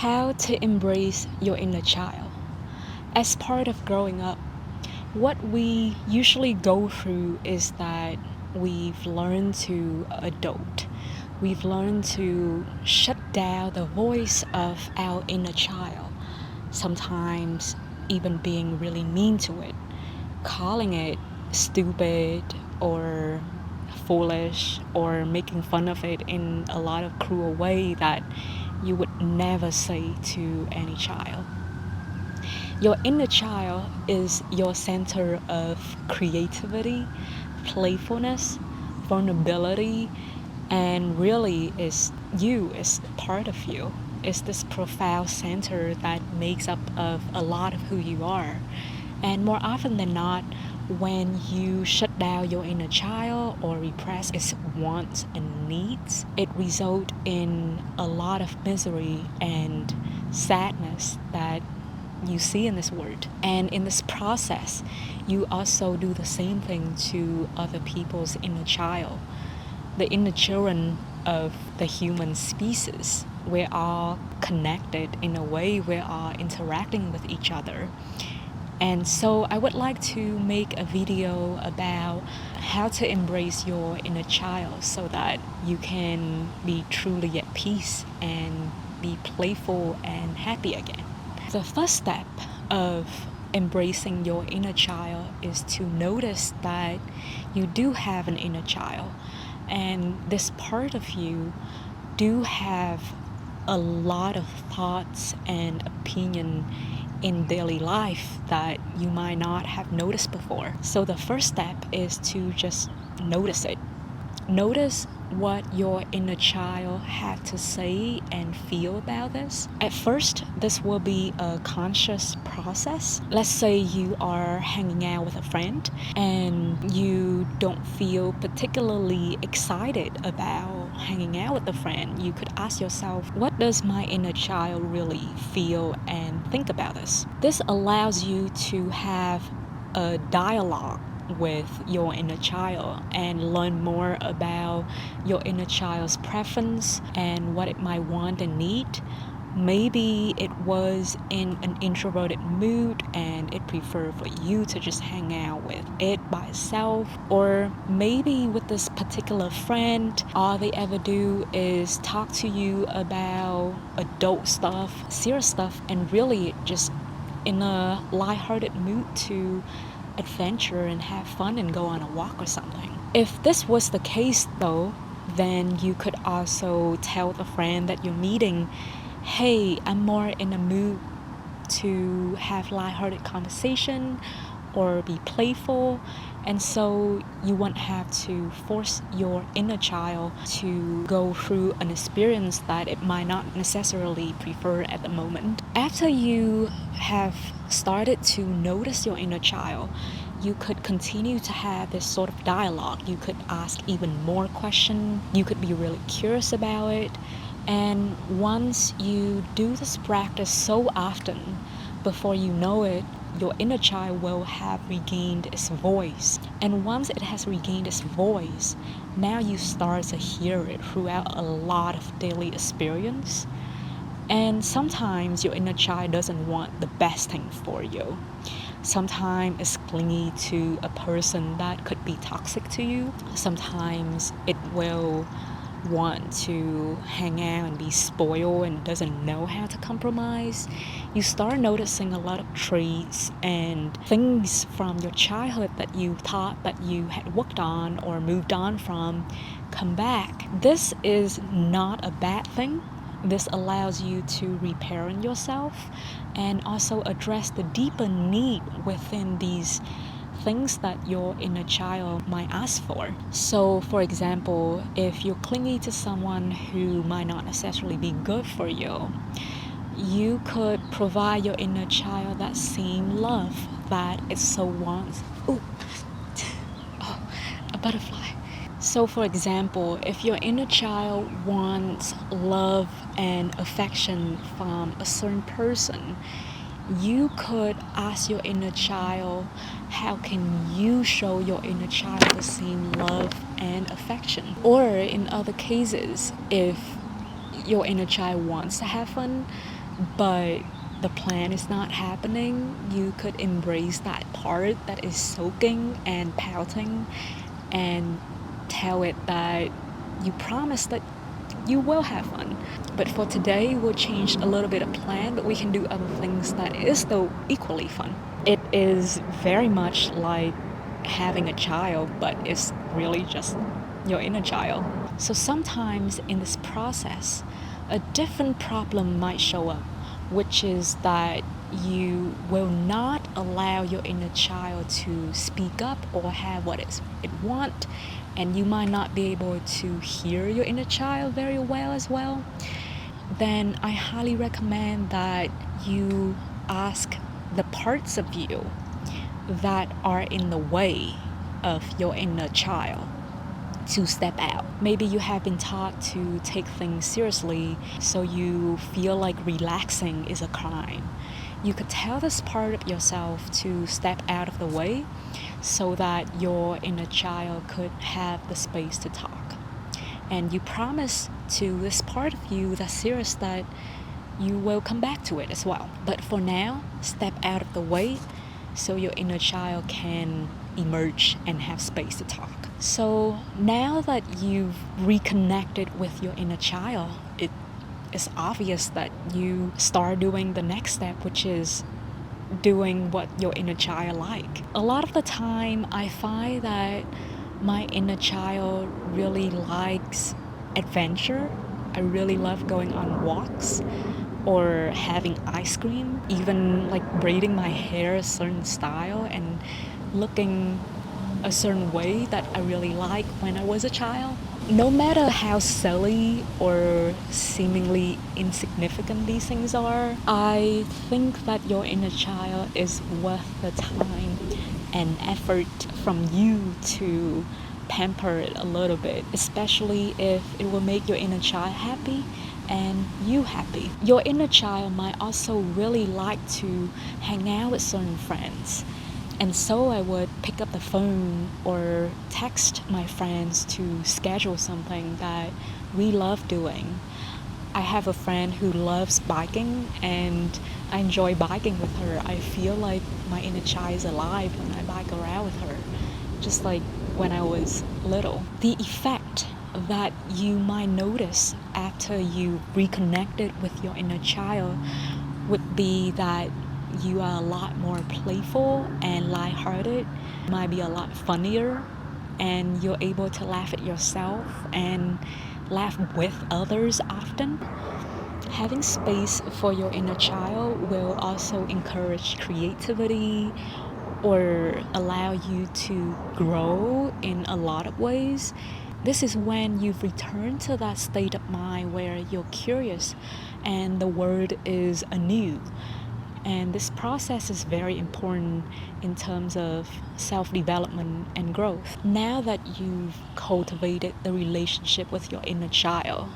How to embrace your inner child. As part of growing up, what we usually go through is that we've learned to adult. We've learned to shut down the voice of our inner child, sometimes even being really mean to it, calling it stupid or foolish or making fun of it in a lot of cruel way that you would never say to any child. Your inner child is your center of creativity, playfulness, vulnerability, and really is you, is part of you. It's this profound center that makes up of a lot of who you are. And more often than not, when you shut down your inner child or repress its wants and needs, it results in a lot of misery and sadness that you see in this world. And in this process, you also do the same thing to other people's inner child, the inner children of the human species. We're all connected in a way, we're all interacting with each other. And so I would like to make a video about how to embrace your inner child so that you can be truly at peace and be playful and happy again. The first step of embracing your inner child is to notice that you do have an inner child, and this part of you do have a lot of thoughts and opinion in daily life that you might not have noticed before. So the first step is to just notice it. Notice what your inner child had to say and feel about this. At first, this will be a conscious process. Let's say you are hanging out with a friend and you don't feel particularly excited about hanging out with a friend. You could ask yourself, what does my inner child really feel and think about this? This allows you to have a dialogue with your inner child and learn more about your inner child's preference and what it might want and need. Maybe it was in an introverted mood and it preferred for you to just hang out with it by itself. Or maybe with this particular friend, all they ever do is talk to you about adult stuff, serious stuff, and really just in a lighthearted mood to adventure and have fun and go on a walk or something. If this was the case though, then you could also tell the friend that you're meeting, hey, I'm more in a mood to have lighthearted conversation or be playful, and so you won't have to force your inner child to go through an experience that it might not necessarily prefer at the moment. After you have started to notice your inner child, you could continue to have this sort of dialogue. You could ask even more questions. You could be really curious about it. And once you do this practice so often, before you know it, your inner child will have regained its voice. And once it has regained its voice, now you start to hear it throughout a lot of daily experience. And sometimes your inner child doesn't want the best thing for you. Sometimes it's clingy to a person that could be toxic to you. Sometimes it will want to hang out and be spoiled and doesn't know how to compromise. You start noticing a lot of traits and things from your childhood that you thought that you had worked on or moved on from come back. This is not a bad thing. This allows you to reparent yourself and also address the deeper need within these things that your inner child might ask for. So, for example, if you're clingy to someone who might not necessarily be good for you, you could provide your inner child that same love that it so wants. Oh, a butterfly. So, for example, if your inner child wants love and affection from a certain person, you could ask your inner child, how can you show your inner child the same love and affection? Or in other cases, if your inner child wants to have fun, but the plan is not happening, you could embrace that part that is soaking and pouting and tell it that you promise that you will have fun. But for today, we'll change a little bit of plan, but we can do other things that is still equally fun. It is very much like having a child, but it's really just your inner child. So sometimes in this process, a different problem might show up, which is that you will not allow your inner child to speak up or have what it want, and you might not be able to hear your inner child very well as well. Then I highly recommend that you ask the parts of you that are in the way of your inner child to step out. Maybe you have been taught to take things seriously, so you feel like relaxing is a crime. You could tell this part of yourself to step out of the way so that your inner child could have the space to talk. And you promise to this part of you that's serious that you will come back to it as well. But for now, step out of the way so your inner child can emerge and have space to talk. So now that you've reconnected with your inner child, it's obvious that you start doing the next step, which is doing what your inner child like. A lot of the time, I find that my inner child really likes adventure. I really love going on walks or having ice cream, even like braiding my hair a certain style and looking a certain way that I really like when I was a child. No matter how silly or seemingly insignificant these things are, I think that your inner child is worth the time and effort from you to pamper it a little bit, especially if it will make your inner child happy and you happy. Your inner child might also really like to hang out with certain friends. And so I would pick up the phone or text my friends to schedule something that we love doing. I have a friend who loves biking, and I enjoy biking with her. I feel like my inner child is alive when I bike around with her, just like when I was little. The effect that you might notice after you reconnected with your inner child would be that you are a lot more playful and lighthearted, might be a lot funnier, and you're able to laugh at yourself and laugh with others often. Having space for your inner child will also encourage creativity or allow you to grow in a lot of ways. This is when you've returned to that state of mind where you're curious and the world is anew. And this process is very important in terms of self-development and growth. Now that you've cultivated the relationship with your inner child,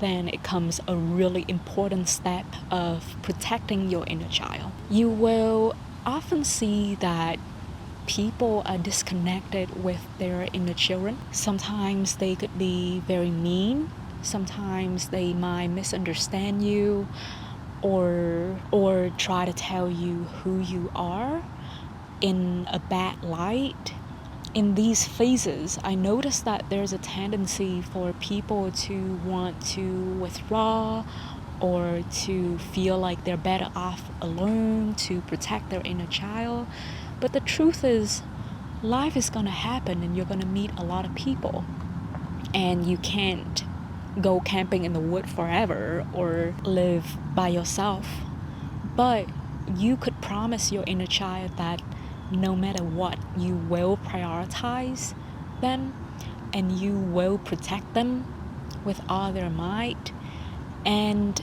then it comes a really important step of protecting your inner child. You will often see that people are disconnected with their inner children. Sometimes they could be very mean. Sometimes they might misunderstand you or try to tell you who you are in a bad light. In these phases, I noticed that there's a tendency for people to want to withdraw or to feel like they're better off alone to protect their inner child. But the truth is, life is gonna happen and you're gonna meet a lot of people, and you can't go camping in the wood forever or live by yourself. But you could promise your inner child that no matter what, you will prioritize them and you will protect them with all their might. And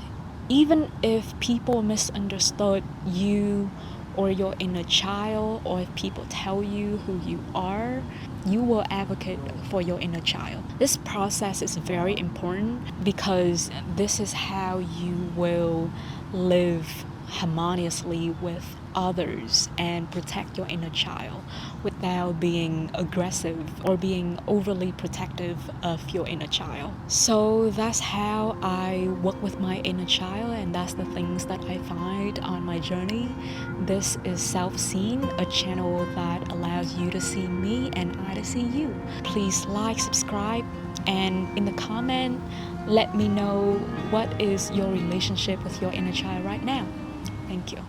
even if people misunderstood you or your inner child, or if people tell you who you are, you will advocate for your inner child. This process is very important because this is how you will live harmoniously with others and protect your inner child without being aggressive or being overly protective of your inner child. So that's how I work with my inner child, and that's the things that I find on my journey. This is Self-Seen, a channel that allows you to see me and I to see you. Please like, subscribe, and in the comment, let me know what is your relationship with your inner child right now. Thank you.